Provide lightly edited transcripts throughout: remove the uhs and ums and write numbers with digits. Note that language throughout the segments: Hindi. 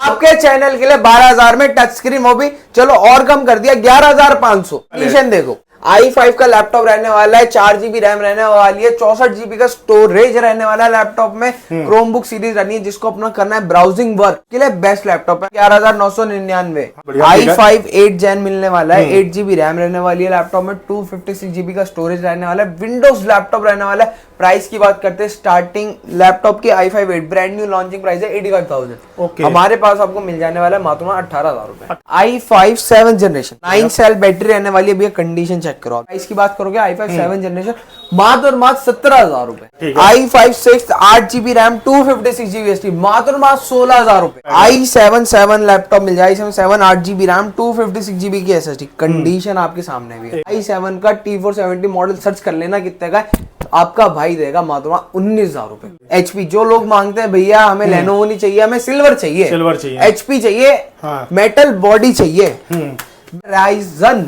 आपके चैनल के लिए 12,000 में टच स्क्रीन, वो भी चलो और कम कर दिया 11,500। कंडीशन देखो, i5 का लैपटॉप रहने वाला है, 4 GB रैम रहने वाली है, 64 GB का स्टोरेज रहने वाला है लैपटॉप में। क्रोमबुक सीरीज रहनी है, जिसको अपना करना है ब्राउजिंग वर्क के लिए बेस्ट लैपटॉप है। 11,999। i5 8 Gen मिलने वाला है, 8 GB रैम रहने वाली है लैपटॉप में, 256 GB का स्टोरेज रहने वाला है, विंडोज लैपटॉप रहने वाला है। प्राइस की बात करते हैं, स्टार्टिंग लैपटॉप की i5 8 brand new launching price है 85,000। हमारे पास आपको मिल जाने वाला है मात्र 18,000 रुपए। i5 7th generation 9 cell battery रहने वाली है। भैया कंडीशन चेक करो। प्राइस की बात करोगे i5 7th जनरेशन मात्र और मात्र 17,000 रुपए। i5 6 8 GB RAM 256 GB SSD मात्र और मात्र 16,000 रुपए। i7 7 लैपटॉप मिल जाए, i7 7 8 GB रैम 256 GB की SSD। कंडीशन आपके सामने भी है। i7 का T470 मॉडल सर्च कर लेना कितने का है, आपका भाई देगा मात्र 19,000 रुपए। HP जो लोग मांगते हैं भैया हमें लेनोवो नहीं चाहिए, हमें सिल्वर चाहिए, HP चाहिए, मेटल बॉडी चाहिए। राइजन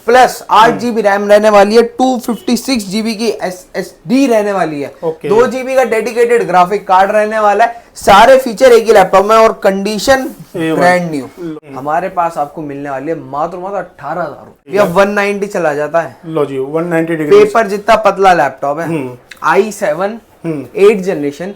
प्लस 8 GB रैम रहने वाली है, 256 GB की SSD रहने वाली है, 2 GB का डेडिकेटेड ग्राफिक कार्ड रहने वाला है। सारे फीचर एक ही लैपटॉप में और कंडीशन ब्रांड न्यू। हमारे पास आपको मिलने वाली है मात्र 18,000 रुपए। 190 चला जाता है। लो जी 190 डिग्री पेपर जितना पतला लैपटॉप है। i7 8 generation,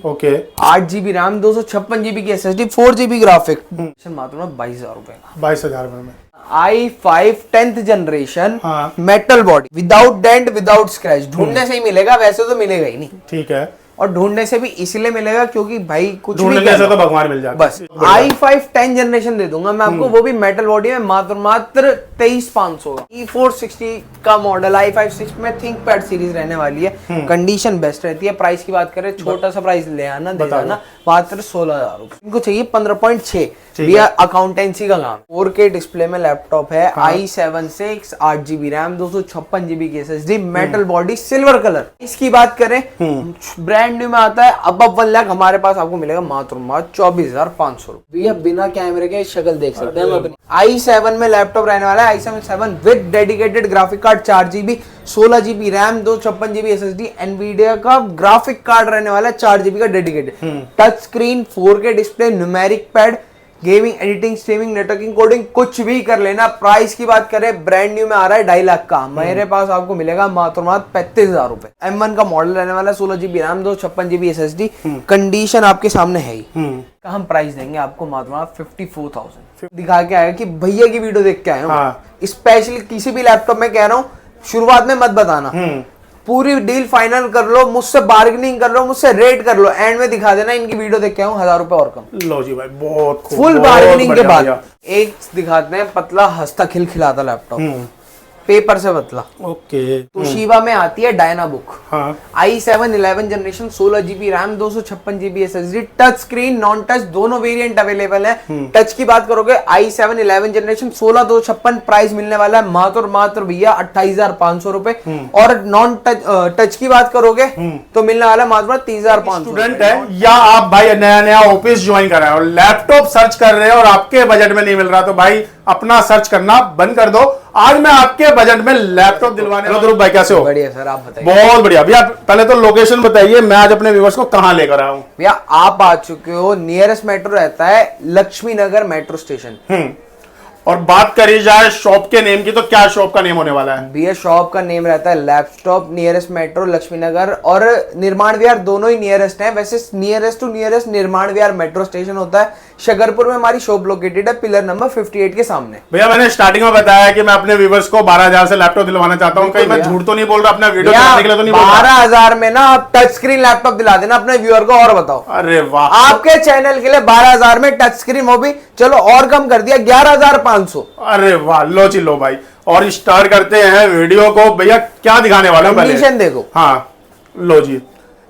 8 GB RAM, 256 GB की SSD, 4 GB ग्राफिक, मात्र 22,000 रुपए का। 22,000 में i5 10th generation metal body, without dent without scratch. ढूंढने से ही मिलेगा, वैसे तो मिलेगा ही नहीं। ठीक है, और ढूंढने से भी इसलिए मिलेगा क्योंकि भाई कुछ ढूंढने भी से तो भगवान मिल जाता। बस i5 10 जनरेशन दे दूंगा मैं आपको, वो भी मेटल बॉडी में मात्र 23,500 का। E460 का मॉडल i5 6 में थिंकपैड सीरीज रहने वाली है। कंडीशन बेस्ट रहती है। प्राइस की बात करें, छोटा सा प्राइस ले आना दे देना, मात्र 16,000 रुपए। इनको चाहिए 15.6 भैया, अकाउंटेंसी का काम। 4K डिस्प्ले में लैपटॉप है। i7 6 8 GB रैम, 256 GB की SSD, metal body, silver colour. इसकी बात करें ब्रांड न्यू में आता है, अब 1 लाख हमारे पास आपको मिलेगा मात्र 24,500 रुपए। भैया बिना कैमरे के शक्ल देख सकते हैं अपनी। i7 में लैपटॉप रहने वाला है, i7 7 with dedicated graphic card, 4 GB 16 GB RAM, 256 GB SSD, Nvidia का ग्राफिक कार्ड रहने वाला है, 4 GB का dedicated, touch screen, 4K display, numeric pad, gaming, editing, streaming, networking, coding कुछ भी कर लेना। प्राइस की बात करें, ब्रांड न्यू में आ रहा है 2.5 लाख का। मेरे पास आपको मिलेगा मात्र 35,000 रुपए। M1 का मॉडल रहने वाला है, 16 GB RAM, 256 GB SSD। Condition आपके सामने है ही। हम प्राइस देंगे आपको मात्र 54,000। दिखा के आएगा कि भैया की वीडियो देख के आए हो। स्पेशली किसी भी लैपटॉप में कह रहा हूँ, शुरुआत में मत बताना, पूरी डील फाइनल कर लो, मुझसे बार्गेनिंग कर लो, मुझसे रेट कर लो, एंड में दिखा देना इनकी वीडियो देख के आऊं 1,000 रुपए और कम। लो जी भाई, बहुत फुल बार्गेनिंग के बाद एक दिखाते हैं पतला हंसता खिलखिलाता लैपटॉप, पेपर से पतला। तोशिबा में आती है Dynabook, i7 11 generation, 16 GB RAM, 256 GB SSD, touch screen, non touch दोनों वेरिएंट अवेलेबल है। टच की बात करोगे, i7 11 जनरेशन 16 256, प्राइस मिलने वाला है मात्र भैया 28,500 रुपए। और नॉन टच की बात करोगे तो मिलने वाला है मात्र 30,500। स्टूडेंट है या आप भाई नया ऑफिस ज्वाइन कर रहे हो और लैपटॉप सर्च कर रहे हो और आपके बजट में नहीं मिल रहा, तो भाई अपना सर्च करना बंद कर दो। आज मैं आपके बजट में लैपटॉप दिलवाने वाला हूं। भाई कैसे हो? बढ़िया सर, आप बताइए। बहुत बढ़िया भैया, पहले तो लोकेशन बताइए, मैं आज अपने व्यूअर्स को कहां लेकर आया हूं। भैया आप आ चुके हो, नियरेस्ट मेट्रो रहता है लक्ष्मी नगर मेट्रो स्टेशन। और बात करी जाए शॉप के नेम की, तो क्या शॉप का नेम होने वाला है? भैया शॉप का नेम रहता है लैपटॉप, नियरेस्ट मेट्रो लक्ष्मी नगर और निर्माण विहार, दोनों ही नियरेस्ट हैं। वैसे नियरेस्ट टू नियरेस्ट निर्माण विहार मेट्रो स्टेशन होता है। शकरपुर में हमारी शॉप लोकेटेड है, पिलर नंबर 58 के सामने। भैया मैंने स्टार्टिंग में बताया कि मैं अपने व्यूअर्स को 12,000 से लैपटॉप दिलवाना चाहता हूँ, कहीं मैं झूठ तो नहीं बोल रहा अपना वीडियो बनाने के लिए तो नहीं बोल रहा? 12,000 में ना आप टच स्क्रीन लैपटॉप दिला देना अपने व्यूअर को। और बताओ, अरे वाह, आपके चैनल के लिए 12,000 में टच स्क्रीन, वो भी चलो और कम कर दिया 11,500। अरे वाह, लो जी लो भाई। और स्टार्ट करते हैं वीडियो को। भैया क्या दिखाने वाला हूं? कंडीशन देखो। हाँ लो जी,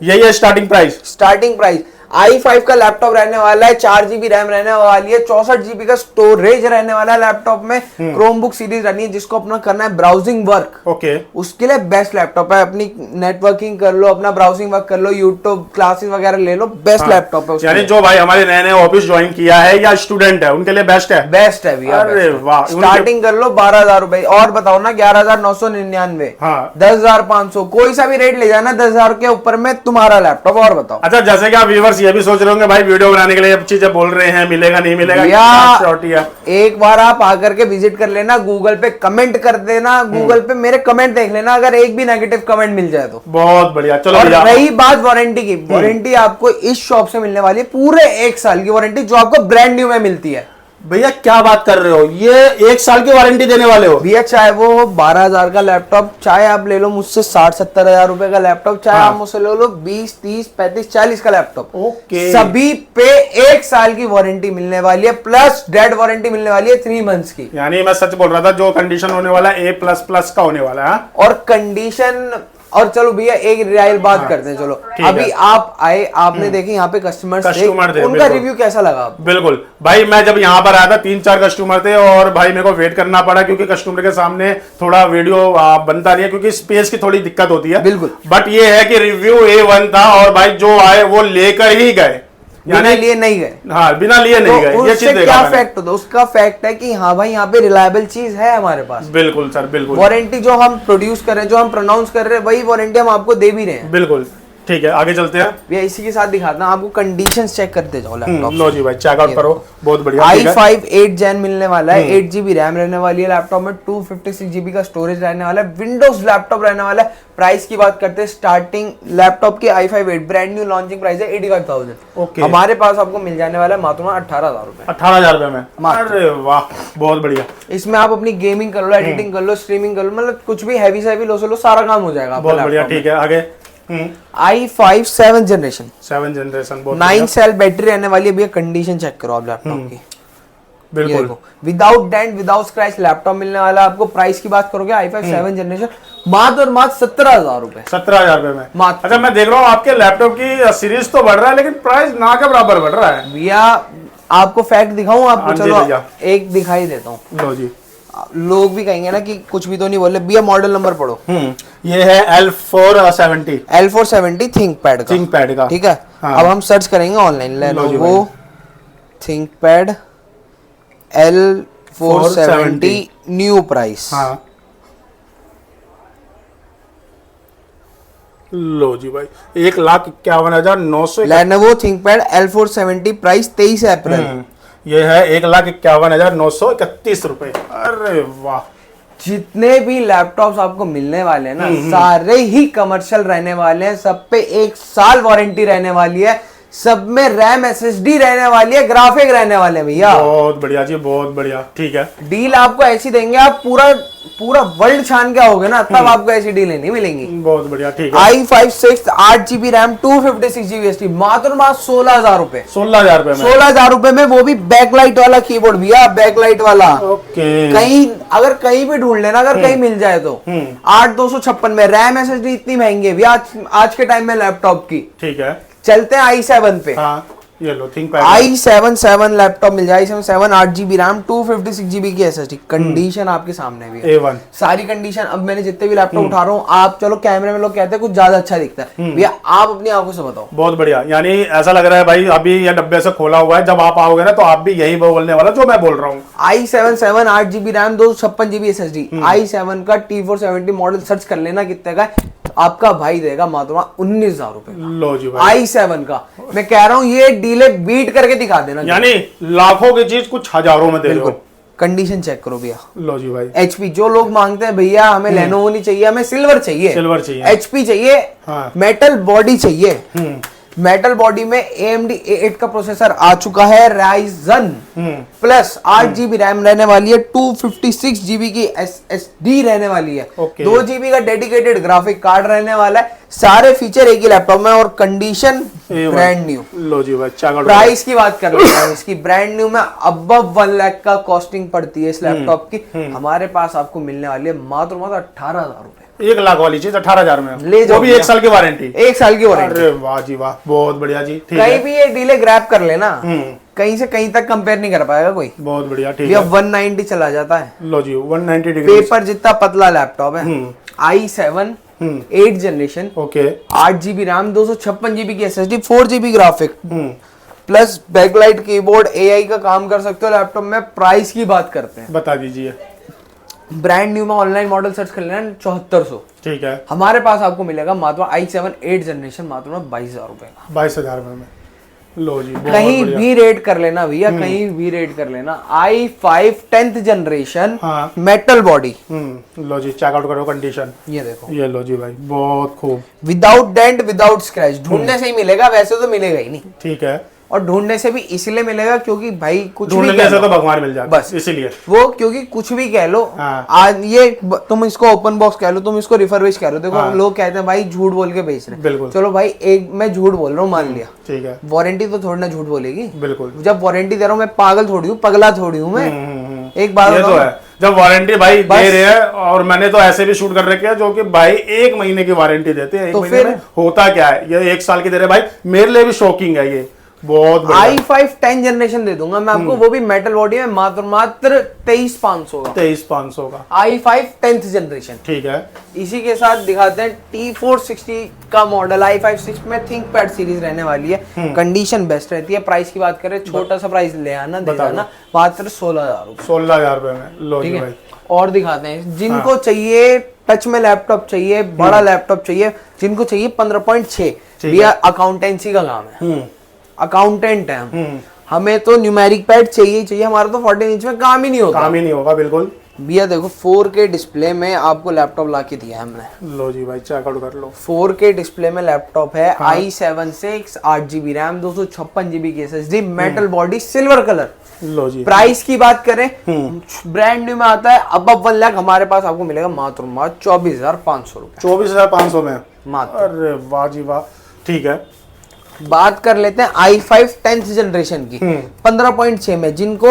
यही है स्टार्टिंग प्राइस। i5 का लैपटॉप रहने वाला है, 4 GB रैम रहने वाली है, 64 GB का स्टोरेज रहने वाला है लैपटॉप में। क्रोमबुक सीरीज रहनी है, जिसको अपना करना है ब्राउजिंग वर्क। उसके लिए बेस्ट लैपटॉप है। अपनी नेटवर्किंग कर लो, अपना ब्राउजिंग वर्क कर लो, यूट्यूब क्लासेस वगैरह ले लो, बेस्ट लैपटॉप है। यानी जो भाई हमारे नए ऑफिस ज्वाइन किया है या स्टूडेंट है, उनके लिए बेस्ट है भैया। अरे वाह, स्टार्टिंग कर लो 12,000 रुपए। और बताओ ना, 11,999, 10,500, कोई सा भी रेट ले जाना 10,000 के ऊपर में तुम्हारा लैपटॉप। और बताओ। अच्छा, जैसे कि आप व्यूअर्स ये भी सोच रहे होंगे भाई वीडियो बनाने के लिए अब चीजें बोल रहे हैं, मिलेगा नहीं मिलेगा, या श्योरिटी है। एक बार आप आकर के विजिट कर लेना, गूगल पे कमेंट कर देना, गूगल पे मेरे कमेंट देख लेना, अगर एक भी नेगेटिव कमेंट मिल जाए तो। बहुत बढ़िया। चलो और भैया, रही बात वारंटी की, वारंटी आपको इस शॉप से मिलने वाली है पूरे 1 साल की वारंटी, जो आपको ब्रांड न्यू में मिलती है। भैया क्या बात कर रहे हो, ये 1 साल की वारंटी देने वाले हो? भैया चाहे वो 12,000 का लैपटॉप, चाहे आप ले लो मुझसे 60-70 हजार रुपए का लैपटॉप, चाहे आप मुझसे ले लो 20, 30, 35, 40 का लैपटॉप, ओके। सभी पे 1 साल की वारंटी मिलने वाली है, प्लस डेड वारंटी मिलने वाली है 3 मंथ्स की। यानी मैं सच बोल रहा था, जो कंडीशन होने वाला है A++ का होने वाला है। और कंडीशन, और चलो भैया एक रियल बात करते हैं, चलो अभी आप आए, आपने देखे यहाँ पे कस्टमर थे, उनका रिव्यू कैसा लगा? बिल्कुल भाई, मैं जब यहाँ पर आया था 3-4 कस्टमर थे और भाई मेरे को वेट करना पड़ा, क्योंकि कस्टमर के सामने थोड़ा वीडियो बनता नहीं है, क्योंकि स्पेस की थोड़ी दिक्कत होती है। बिल्कुल। बट ये है कि रिव्यू A1 था और भाई जो आए वो लेकर ही गए, बिना लिए नहीं गए। हाँ, बिना लिए नहीं गए। ये चीज क्या फैक्ट होता है? उसका फैक्ट है कि हाँ भाई यहाँ पे रिलायबल चीज है हमारे पास। बिल्कुल सर, बिल्कुल। वारंटी जो हम प्रोड्यूस कर रहे हैं, जो हम प्रोनाउंस कर रहे हैं, वही वारंटी हम आपको दे भी रहे हैं। बिल्कुल ठीक है, आगे चलते हैं भैया इसी के साथ दिखाता हूँ आपको, कंडीशंस चेक करते जाओ लैपटॉप। लो जी भाई, चेकआउट करो, बहुत बढ़िया। i5 8 Gen मिलने वाला है, 8GB रैम रहने वाली है लैपटॉप में, 256GB का स्टोरेज रहने वाला है, विंडोज लैपटॉप रहने वाला है। प्राइस की बात करते हैं, स्टार्टिंग लैपटॉप की i5 8 brand new launching price है 85,000। ओके। हमारे पास आपको मिल जाने वाला है मात्र 18,000 रुपए। 18,000 रुपए में? अरे वाह, बहुत बढ़िया। इसमें आप अपनी गेमिंग कर लो, एडिटिंग कर लो, स्ट्रीमिंग कर लो, मतलब कुछ भी हैवी से हैवी लो से लो, सारा काम हो जाएगा। बहुत बढ़िया, ठीक है, आगे। i5 7 generation, 7 generation, 9 cell battery रहने वाली है। भैया कंडीशन चेक करो आप लैपटॉप की, बिल्कुल without dent without scratch laptop मिलने वाला है आपको। प्राइस की बात करोगे i5 7 जनरेशन मात्र और मात्र 17,000 रुपए। 17,000 रुपए में मात्र। अच्छा, मैं देख रहा हूँ आपके लैपटॉप की सीरीज तो बढ़ रहा है, लेकिन प्राइस ना के बराबर बढ़ रहा है। भैया आपको फैक्ट दिखाऊं आपको? हाँ जी चलो भैया। एक दिखाई देता हूँ, लो जी। लोग भी कहेंगे ना कि कुछ भी तो नहीं बोले। भैया मॉडल नंबर पढ़ो। ये है L470 L470 थिंकपैड का, थिंकपैड का, ठीक है। हाँ। अब हम सर्च करेंगे online, Lenovo ThinkPad L470 new price. हाँ, लो जी भाई, 1,51,900। लेनोवो थिंकपैड L470 प्राइस 23 अप्रैल। ये है 1,51,931 रुपए। अरे वाह, जितने भी लैपटॉप्स आपको मिलने वाले हैं ना, सारे ही कमर्शियल रहने वाले हैं, सब पे 1 साल वारंटी रहने वाली है, सब में रैम SSD रहने वाली है, ग्राफिक रहने वाले हैं भैया। बहुत बढ़िया जी, बहुत बढ़िया, ठीक है। डील आपको ऐसी देंगे, आप पूरा वर्ल्ड छान के आओगे ना, तब आपको ऐसी डील नहीं मिलेंगी। बहुत बढ़िया, ठीक है। i5 6 8GB RAM 256GB SSD मात्र 16,000 रुपए। 16,000 रुपए में? 16,000 रुपए में, वो भी बैकलाइट वाला कीबोर्ड भैया, बैकलाइट वाला। ओके। अगर कहीं भी ढूंढ लेना, अगर कहीं मिल जाए तो 8,256 में रैम SSD इतनी महंगी है भैया आज के टाइम में लैपटॉप की। ठीक है, चलते हैं i7 पे। हाँ, ये लो थिंकपैड i7 लैपटॉप मिल जाए, i7 8GB रैम 256GB की SSD। कंडीशन आपके सामने भी है, A1 सारी कंडीशन। अब मैंने जितने भी लैपटॉप उठा रहा हूँ, आप चलो कैमरे में लोग कहते हैं कुछ ज्यादा अच्छा दिखता है, भैया आप अपनी आंखों से बताओ। बहुत बढ़िया, यानी ऐसा लग रहा है भाई अभी ये डब्बे से खोला हुआ है, जब आप आओगे ना तो आप भी यही बोलने वाला जो मैं बोल रहा हूँ। i7 8GB RAM 256GB SSD, i7 का T470 मॉडल सर्च कर लेना, कितने का है आपका भाई देगा मात्र 19,000 रुपए। लो जी भाई, i7 का मैं कह रहा हूँ, ये डीले बीट करके दिखा देना, यानी लाखों की चीज कुछ हजारों में दे दो। कंडीशन चेक करो भैया। लो जी भाई, HP जो लोग मांगते हैं भैया, हमें लेनोवो नहीं चाहिए, हमें सिल्वर चाहिए, सिल्वर चाहिए, HP चाहिए, हाँ। मेटल बॉडी चाहिए। मेटल बॉडी में AMD A8 का प्रोसेसर आ चुका है, Ryzen प्लस 8GB रैम रहने वाली है, 256GB की SSD रहने वाली है, 2GB का डेडिकेटेड ग्राफिक कार्ड रहने वाला है। सारे फीचर एक ही लैपटॉप में, और कंडीशन ब्रांड न्यू। लो जी भाई, प्राइस की बात कर लेते हैं, इसकी ब्रांड न्यू में अबव 1 लाख का कॉस्टिंग पड़ती है इस लैपटॉप की। हमारे पास आपको मिलने वाली है मात्र 18,000 रुपए। 1 लाख वाली चीज 18,000 में ले जाओ, वो भी 1 साल की वारंटी। 1 साल की वारंटी। अरे वाह जी वाह, बहुत बढ़िया जी, ठीक कहीं है। भी ये डीले ग्रैब कर लेना, कहीं से कहीं तक कंपेयर नहीं कर पाएगा कोई। बहुत बढ़िया, ठीक भैया है। 190 चला जाता है। लो जी, 190 डिग्री पेपर जितना पतला लैपटॉप है। i7 8 generation, okay, 8GB RAM 256GB की SSD, 4GB graphic plus backlight keyboard, AI का काम कर सकते हो लैपटॉप में। प्राइस की बात करते हैं, बता दीजिए। ब्रांड न्यू में ऑनलाइन मॉडल सर्च कर लेना 7400। ठीक है, हमारे पास आपको मिलेगा मात्र i7 8 जनरेशन मात्र 22,000 रुपए का। 22,000 में लो जी, बहुत कहीं बढ़िया। भी रेट कर लेना भैया, कहीं भी रेट कर लेना। i5 10th जनरेशन, हाँ। मेटल बॉडी, लो जी, चेकआउट करो कंडीशन। ये देखो, ये लो जी भाई, बहुत खूब। Without dent without scratch. ढूंढने से ही मिलेगा, वैसे तो मिलेगा ही नहीं। ठीक है, और ढूंढने से भी इसलिए मिलेगा क्योंकि भाई कुछ भी ढूंढने कह से लो, तो भगवान मिल जाते बस इसीलिए। वो क्योंकि कुछ भी कह लो, हाँ। आज ये तुम इसको ओपन बॉक्स कह लो, तुम इसको रिफर्बिश कह लो, देखो हाँ। लोग कहते हैं भाई झूठ बोल के बेच रहे हैं। बिल्कुल। चलो भाई, एक मैं झूठ बोल रहा हूँ मान लिया, ठीक है, वारंटी तो थोड़ी ना झूठ बोलेगी। बिल्कुल। जब वारंटी दे रहा हूँ, मैं पागल थोड़ी हूँ, पगला थोड़ी हूँ मैं। एक बात ये तो बताऊं? है, जब वारंटी भाई बस। दे रहे हैं, और मैंने तो ऐसे भी शूट कर रखे हैं जो कि भाई 1 महीने की वारंटी देते हैं। 1 तो महीने फिर? में होता क्या है, ये 1 साल की दे रहे हैं भाई, मेरे लिए भी शॉकिंग है ये, बहुत बढ़िया। i5 10 जनरेशन दे दूंगा मैं आपको, वो भी मेटल बॉडी में, मात्र 23,500 का 23,500 का, i5 10th जनरेशन। ठीक है। इसी के साथ दिखाते हैं T460 का मॉडल, i5 6 में थिंकपैड सीरीज रहने वाली है। कंडीशन बेस्ट रहती है। प्राइस की बात करें, छोटा सा प्राइस ले आना, दे बता दो। जाना, मात्र 16,000 रुपए। 16,000 रुपए में लो जी ठीक भाई। है, और दिखाते हैं जिनको चाहिए टच में लैपटॉप चाहिए, बड़ा लैपटॉप चाहिए, जिनको चाहिए 15.6। भैया अकाउंटेंसी का काम है, अकाउंटेंट है हम, हमें तो न्यूमेरिक पैड चाहिए ही चाहिए। हमारा तो 14 इंच में काम ही नहीं होता। काम ही नहीं होगा, बिल्कुल। भैया देखो, 4K डिस्प्ले में आपको लैपटॉप ला के दिया है हमने। लो जी भाई, चेकआउट कर लो। 4K डिस्प्ले में लैपटॉप है, i7 6, 8GB रैम, 256GB की SSD, metal body, silver colour. लो जी, प्राइस की बात करें, ब्रांड न्यू में आता है अब 1 लाख, हमारे पास आपको मिलेगा मात्र 24,500 रुपए 24,500 में मात्र। अरे वाह जी वाह, ठीक है। बात कर लेते हैं i5 10th जनरेशन की, 15.6 में। जिनको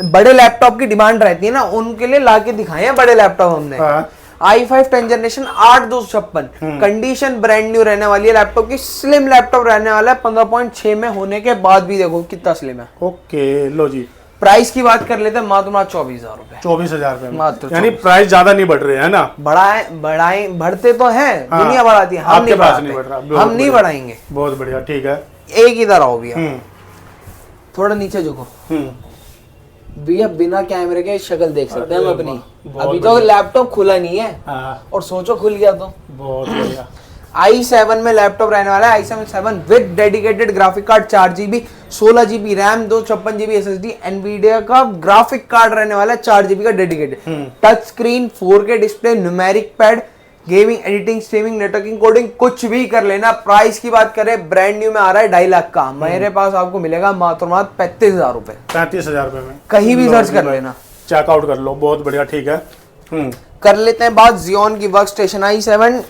बड़े लैपटॉप की डिमांड रहती है ना, उनके लिए लाके दिखाए हैं बड़े लैपटॉप हमने। हाँ। i5 10 generation 8,256, condition brand new रहने वाली है लैपटॉप की। स्लिम लैपटॉप रहने वाला है, 15.6 में होने के बाद भी देखो कितना स्लिम है। ओके, लो जी, प्राइस की बात कर लेते हैं, मात्र 24,000 रुपए। 24,000 रुपए में, मात्र यानी प्राइस ज्यादा नहीं बढ़ रहे है ना। बढ़ाए बढ़ते तो हैं, हाँ, दुनिया बढ़ाती है, हम आपके नहीं पास बढ़ाते, नहीं बढ़ रहा, हम बहुत नहीं बढ़िया। बढ़ाएंगे। बहुत बढ़िया, ठीक है। एक इधर आओ भैया, थोड़ा नीचे झुको भैया, बिना कैमरे के शक्ल देख सकते हैं हम अपनी। बहुत अभी तो लैपटॉप खुला नहीं है, हाँ, और सोचो खुल गया तो। बहुत बढ़िया। i7 में लैपटॉप रहने वाला है, i7 7 with dedicated graphic card, 4GB, 16GB RAM, 256GB SSD, Nvidia का ग्राफिक कार्ड रहने वाला है, 4GB का dedicated, touch screen, 4K display, numeric pad, gaming, editing, streaming, networking, coding, कुछ भी कर लेना। प्राइस की बात करें, ब्रांड न्यू में आ रहा है 2.5 लाख का, मेरे पास आपको मिलेगा मात्र 35,000 रुपए। 35,000 रुपए में कहीं भी लो सर्च जी कर भाई, लेना, चेकआउट कर लो, बहुत बढ़िया, ठीक है। कर लेते हैं बात Xeon की। वर्क स्टेशन i7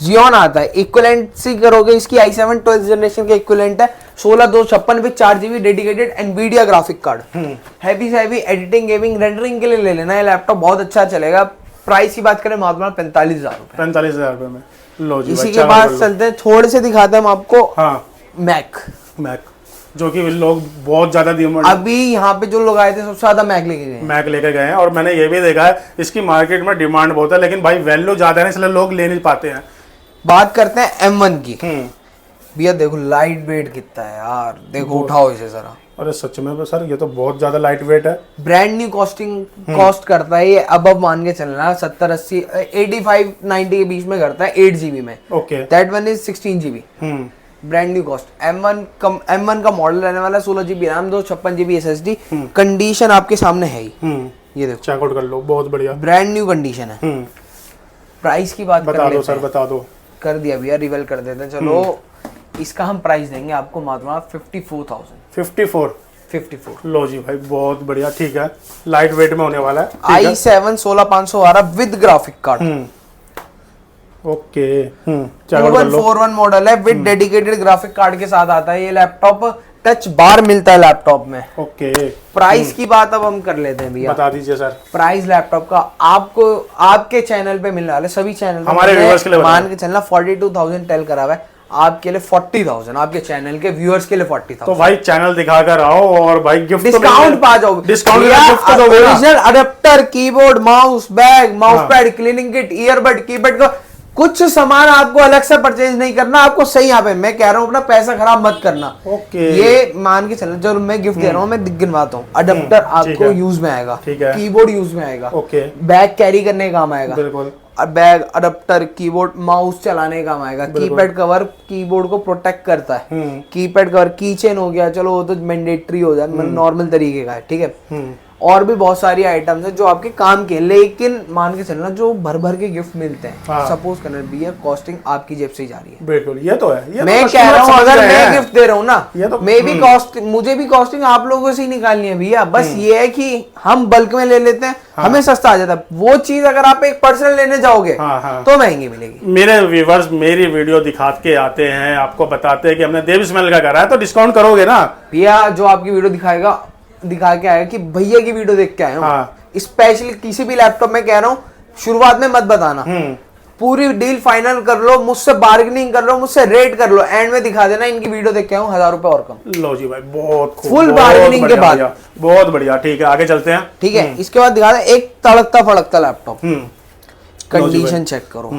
Xeon आता है, इक्विवेलेंट सी करोगे इसकी, i7 12th जनरेशन के इक्विवेलेंट है, 16,256 with 4GB dedicated Nvidia graphic card. Heavy से हैवी एडिटिंग, गेमिंग, रेंडरिंग के लिए ले लेना है लैपटॉप, बहुत अच्छा चलेगा। प्राइस की बात करें, मात्र 45,000 रुपए। 45,000 रुपए में लो जी इसी भाई, के बाद चलते हैं, थोड़े से दिखाते हैं हम आपको हाँ, मैक। मैक, जो कि लोग बहुत ज्यादा अभी यहाँ पे जो लोग आए थे सबसे ज्यादा मैक लेके गए हैं। मैक लेके गए हैं, और मैंने ये भी देखा है इसकी मार्केट में डिमांड बहुत है, लेकिन भाई वैल्यू ज्यादा है, इसलिए लोग ले नहीं पाते हैं। बात करते हैं M1 की। भैया देखो लाइट वेट कितना है यार, देखो उठाओ इसे जरा। अरे सच में तो सर, ये तो बहुत ज्यादा लाइट वेट है। ब्रांड न्यू कॉस्ट करता है ये, अब मान के चलना 70 80 85 90 के बीच में करता है, 8GB में। Okay, that one is 16GB brand new cost. M1 का मॉडल रहने वाला है, 16GB RAM, 256GB SSD, condition आपके सामने है ही, ये देखो चेकआउट कर लो, बहुत बढ़िया, ब्रांड न्यू कंडीशन है। प्राइस की बात बता दो सर, बता दो। कर दिया भैया, रिवेल कर देते हैं। चलो इसका हम प्राइस देंगे आपको मात्र 54,000। 54 लो जी भाई, बहुत बढ़िया, ठीक है। लाइट वेट में होने वाला है। i7 16,500 आ रहा विद ग्राफिक कार्ड, ओके, चलो कर लो। 2141 मॉडल है, विद डेडिकेटेड ग्राफिक कार्ड के साथ आता है ये लैपटॉप। टच बार मिलता है लैपटॉप में। ओके, प्राइस की बात अब हम कर लेते हैं भैया, बता दीजिए सर। प्राइस लैपटॉप का आपको आपके चैनल पे मिलने वाले, सभी चैनल हमारे व्यूअर्स के लिए मान के चलना 42,000 टेल करा हुआ है, आपके लिए 40,000, आपके चैनल के व्यूअर्स के लिए 40,000। तो भाई चैनल दिखा कर आओ, और भाई गिफ्ट डिस्काउंट पा जाओ, डिस्काउंट गिफ्ट तो original adapter, keyboard, mouse, bag, mouse pad, cleaning kit, earbud, keypad का कुछ सामान आपको अलग से परचेज नहीं करना, आपको सही यहाँ पे मैं कह रहा हूँ, अपना पैसा खराब मत करना। ओके, ये मान के चलना, जो मैं गिफ्ट दे रहा हूँ मैं गिनवाता हूँ। अडेप्टर आपको यूज में आएगा, ठीक है, कीबोर्ड यूज में आएगा, ओके, बैग कैरी करने का काम आएगा, बिल्कुल, बैग, अडेप्टर, कीबोर्ड, माउस चलाने काम आएगा। कीपैड कवर कीबोर्ड को प्रोटेक्ट करता है। कीपैड कवर, की चेन हो गया, चलो वो तो मैंडेटरी हो जाए, मतलब नॉर्मल तरीके का है, ठीक है। और भी बहुत सारी आइटम्स हैं जो आपके काम के, लेकिन मान के चलना जो भर भर के गिफ्ट मिलते हैं, सपोज करना भैया कॉस्टिंग आपकी जेब से ही जा रही है। बिल्कुल, ये तो है। ये मैं तो कह रहा हूँ अगर मैं गिफ्ट दे रहा हूँ ना, तो, मैं भी कॉस्ट, मुझे भी कॉस्टिंग आप लोगों से ही निकालनी है भैया। बस ये है कि हम बल्क में ले लेते हैं, हमें सस्ता आ जाता है। वो चीज अगर आप एक पर्सनल लेने जाओगे तो महंगी मिलेगी। मेरे व्यूवर्स मेरी वीडियो दिखा के आते हैं, आपको बताते हैं कि हमने देव स्मेल का करा है, तो डिस्काउंट करोगे ना भैया? जो आपकी वीडियो दिखा के आएगा कि भैया की वीडियो देख के आए हो, स्पेशली किसी भी लैपटॉप में कह रहा हूँ, शुरुआत में मत बताना, पूरी डील फाइनल कर लो, मुझसे बार्गेनिंग कर लो, मुझसे रेट कर लो, एंड में दिखा देना इनकी वीडियो देख के आऊँ 1000 रुपए और कम। लो जी भाई, बहुत खूब, फुल बार्गेनिंग के बाद, बहुत बढ़िया। ठीक है, आगे चलते हैं। ठीक है, इसके बाद दिखा दे एक तड़कता फड़कता लैपटॉप, कंडीशन चेक करो,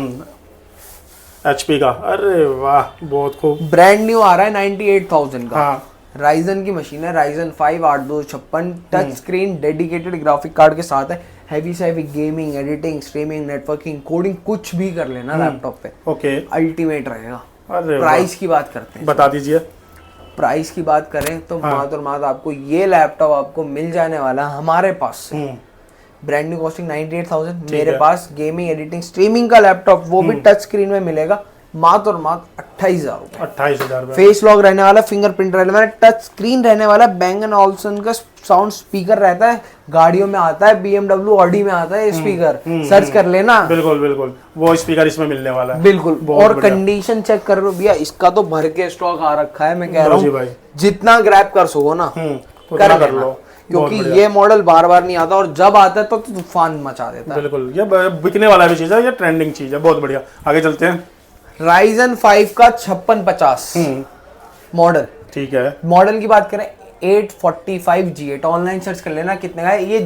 HP का। अरे वाह, बहुत खूब। ब्रांड न्यू आ रहा है 98,000 का। हाँ, राइजन की मशीन है, Ryzen 5 8256, touch screen, dedicated graphic card के साथ है। हैवी से heavy gaming, editing, streaming, networking, coding कुछ भी कर लेना लैपटॉप पे, ओके, अल्टीमेट रहेगा। अरे प्राइस की बात करते हैं, बता दीजिए। प्राइस की बात करें तो मात्र और मात्र आपको ये लैपटॉप आपको मिल जाने वाला है हमारे पास से। Brand new costing 98,000। मेरे पास गेमिंग, एडिटिंग, स्ट्रीमिंग का लैपटॉप, वो भी टच स्क्रीन में मिलेगा, मात्र और मात्र 28,000 रुपए। 28,000 फेस लॉक रहने वाला, फिंगरप्रिंट रहने वाला, टच स्क्रीन रहने वाला, Bang & Olufsen का साउंड स्पीकर रहता है, गाड़ियों में आता है, BMW ऑडी में आता है स्पीकर, सर्च कर लेना। बिल्कुल बिल्कुल, वो स्पीकर इसमें मिलने वाला है। बिल्कुल। और कंडीशन चेक कर लो भैया, इसका तो भर के स्टॉक आ रखा है। मैं कह रहा हूँ जितना ग्रैब कर सको ना कर लो, क्योंकि ये मॉडल बार बार नहीं आता, और जब आता है तो तूफान मचा देता है। बिल्कुल, ये बिकने वाला भी चीज है, ये ट्रेंडिंग चीज है, बहुत बढ़िया। आगे चलते हैं। Ryzen 5 का 5650 मॉडल, ठीक है। मॉडल की बात करें 845G8, ऑनलाइन सर्च कर लेना कितने का है ये।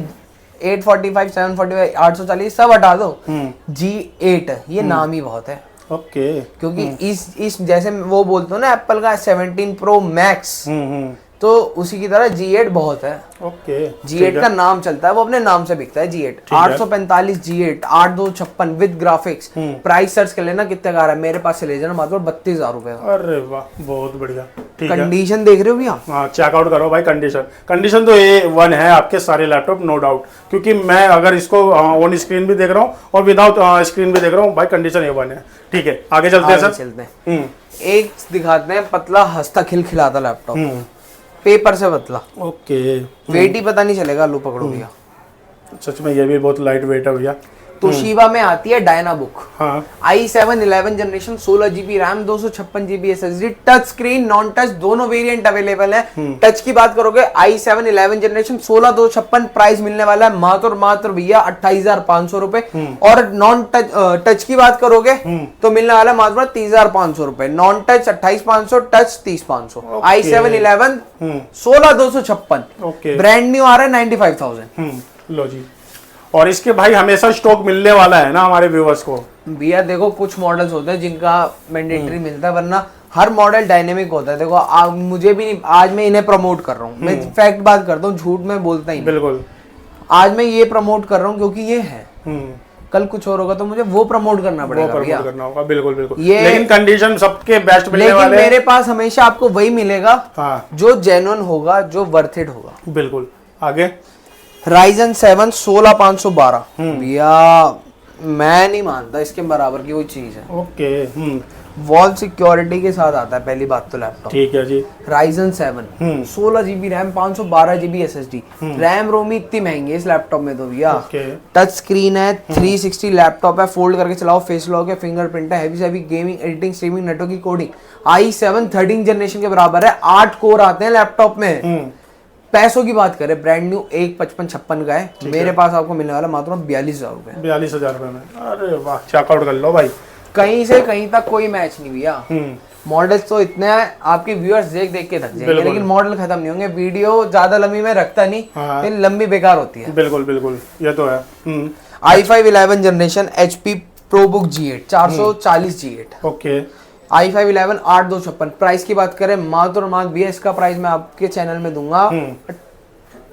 845, 745, 840 सब हटा दो, G8 ये नाम ही बहुत है। ओके, क्योंकि इस जैसे वो बोलते हो ना एप्पल का 17 Pro Max, तो उसी की तरह G8 बहुत है। ओके, G8 का नाम चलता है, वो अपने नाम से बिकता है G8। 845 G8 8256 with graphics. Price search कर लेना कितने का आ रहा है, मेरे पास से ले जाना मात्र 32,000 रुपए का। अरे वाह, बहुत बढ़िया। ठीक है, कंडीशन देख रहे हो भैया? हाँ, चेकआउट करो भाई। कंडीशन तो A1 है आपके सारे लैपटॉप, नो डाउट। क्योंकि मैं अगर इसको ऑन स्क्रीन भी देख रहा हूँ और विदाउट स्क्रीन भी देख रहा हूँ भाई, कंडीशन A1 है। ठीक है, आगे चलते हैं सर। चलते हैं, एक दिखाते हैं पतला हंसता खिलखिलाता लैपटॉप, पेपर से पतला। ओके, वेट ही पता नहीं चलेगा, लो पकड़ो भैया। सच में ये भी बहुत लाइट वेट है भैया। तोशिबा में आती है डायनाबुक, हाँ, i7 11 generation, 16GB RAM, 256GB SSD, touch screen non touch दोनों वेरिएंट अवेलेबल है। टच की बात करोगे i7 11 जनरेशन 16,256, प्राइस मिलने वाला है मात्र मात्र भैया 28,500 रुपए। और नॉन टच टच की बात करोगे तो मिलने वाला है मात्र 30,500 रुपए। Non touch 28,500, touch 30,500। i7 11 16,256, okay, brand new आ रहा है 95,000। लो जी। और इसके भाई हमेशा स्टॉक मिलने वाला है ना हमारे व्यूअर्स को? भैया देखो, कुछ मॉडल्स होते हैं जिनका मैंडेटरी मिलता है, वरना हर मॉडल डायनेमिक होता है। देखो मुझे भी नहीं, आज मैं इन्हें प्रमोट कर रहा हूँ, मैं फैक्ट बात करता हूँ, झूठ में बोलता ही नहीं। बिल्कुल, आज मैं ये प्रमोट कर रहा हूँ क्योंकि ये है, कल कुछ और होगा तो मुझे वो प्रमोट करना पड़ेगा भैया। करना होगा, बिल्कुल बिल्कुल। ये लेकिन कंडीशन सबके बेस्ट मिलने वाले हैं। मेरे पास हमेशा आपको वही मिलेगा हाँ, जो जेन्युइन होगा, जो वर्थ इट होगा। बिल्कुल। आगे Ryzen 7 16512 भैया, मैं नहीं मानता इसके बराबर की कोई चीज है। ओके, वॉल सिक्योरिटी के साथ आता है, पहली बात तो लैपटॉप। ठीक है जी। Ryzen 7 16GB RAM, 512GB SSD, RAM ROM इतनी महंगी है इस लैपटॉप में तो भैया। टच स्क्रीन है, 360 लैपटॉप है, फोल्ड करके चलाओ, फेस लॉक है, फिंगरप्रिंट है, हैवी से heavy gaming, editing, streaming, network की कोडिंग। i7 13 जनरेशन के बराबर है, 8 कोर आते हैं लैपटॉप में। पैसों की बात करें, ब्रांड न्यू 15556 का है, मेरे पास आपको मिलने वाला मात्र 42,000 रुपए। 42,000 रुपए में? अरे वाह, चेकआउट कर लो भाई। कहीं से कहीं तक कोई मैच नहीं भैया। मॉडल्स तो इतने हैं, आपके व्यूअर्स देख देख के थक जाएंगे, लेकिन मॉडल खत्म नहीं होंगे। वीडियो ज्यादा लंबी में रखता नहीं, फिर लंबी बेकार होती है। बिल्कुल बिल्कुल, ये तो है। i5 11 generation HP ProBook G8 440 G8। Okay, i5 11 8256, price की बात करें मात्र भैया, इसका प्राइस मैं आपके चैनल में दूंगा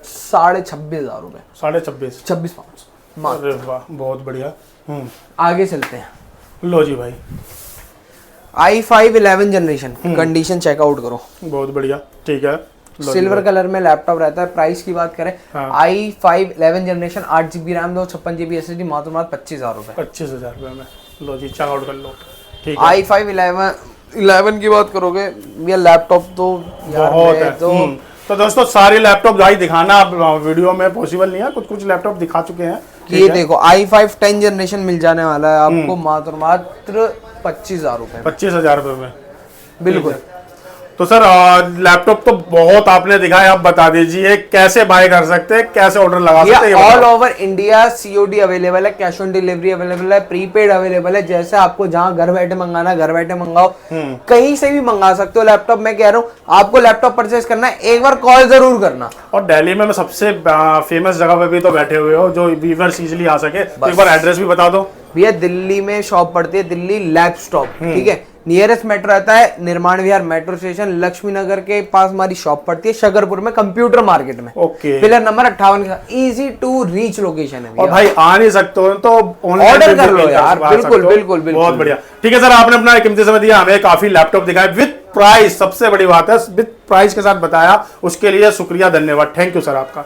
26,500 रुपए। 26,500, 26,500। अरे वाह बहुत बढ़िया। आगे चलते हैं। लो जी भाई, i5 11 जनरेशन, कंडीशन चेकआउट करो, बहुत बढ़िया, ठीक है। लो जी सिल्वर भाई। कलर में लैपटॉप रहता है। प्राइस की बात करें, हाँ। i5 11 generation 8 GB RAM, 256 GB SSD, मात्र 25,000 रुपए। 25,000 रुपये में। लो जी चेकआउट कर लो, ठीक है। i5 11 की बात करोगे, ये लैपटॉप तो यार बहुत मैं है। तो तो दोस्तों सारे लैपटॉप भाई दिखाना अब वीडियो में पॉसिबल नहीं है, कुछ कुछ लैपटॉप दिखा चुके हैं। ठीक ये है? देखो i5 10 जनरेशन मिल जाने वाला है आपको मात्र 25,000 रुपए में। 25,000 रुपये में, बिल्कुल। तो सर लैपटॉप तो बहुत आपने दिखाया, आप बता दीजिए कैसे बाय कर सकते हैं, कैसे ऑर्डर लगा सकते हैं, ये ये ऑल बताओ। ओवर इंडिया COD अवेलेबल है, कैश ऑन डिलीवरी अवेलेबल है, प्रीपेड अवेलेबल है। जैसे आपको जहां घर बैठे मंगाना घर बैठे मंगाओ, कहीं से भी मंगा सकते हो लैपटॉप। मैं कह रहा हूँ आपको लैपटॉप परचेस करना है, एक बार कॉल जरूर करना। और दिल्ली में सबसे फेमस जगह पे भी तो बैठे हुए हो जो व्यूअर्स इजीली आ सके, तो एक बार एड्रेस भी बता दो। भैया दिल्ली में शॉप पड़ती है, दिल्ली लैपटॉप, ठीक है। नियरेस्ट मेट्रो रहता है निर्माण विहार मेट्रो स्टेशन, लक्ष्मी नगर के पास हमारी शॉप पड़ती है, शकरपुर में कंप्यूटर मार्केट में, ओके। पिलर नंबर 58 का। इजी टू रीच लोकेशन है और भैया। भाई आ नहीं सकते हो तो ऑर्डर कर लो यार, बिल्कुल बिल्कुल बिल्कुल। बहुत बढ़िया, ठीक है सर, आपने अपना कीमती समय दिया, हमें काफी लैपटॉप दिखाए विद प्राइस, सबसे बड़ी बात है विद प्राइस के साथ बताया, उसके लिए शुक्रिया, धन्यवाद, थैंक यू सर आपका।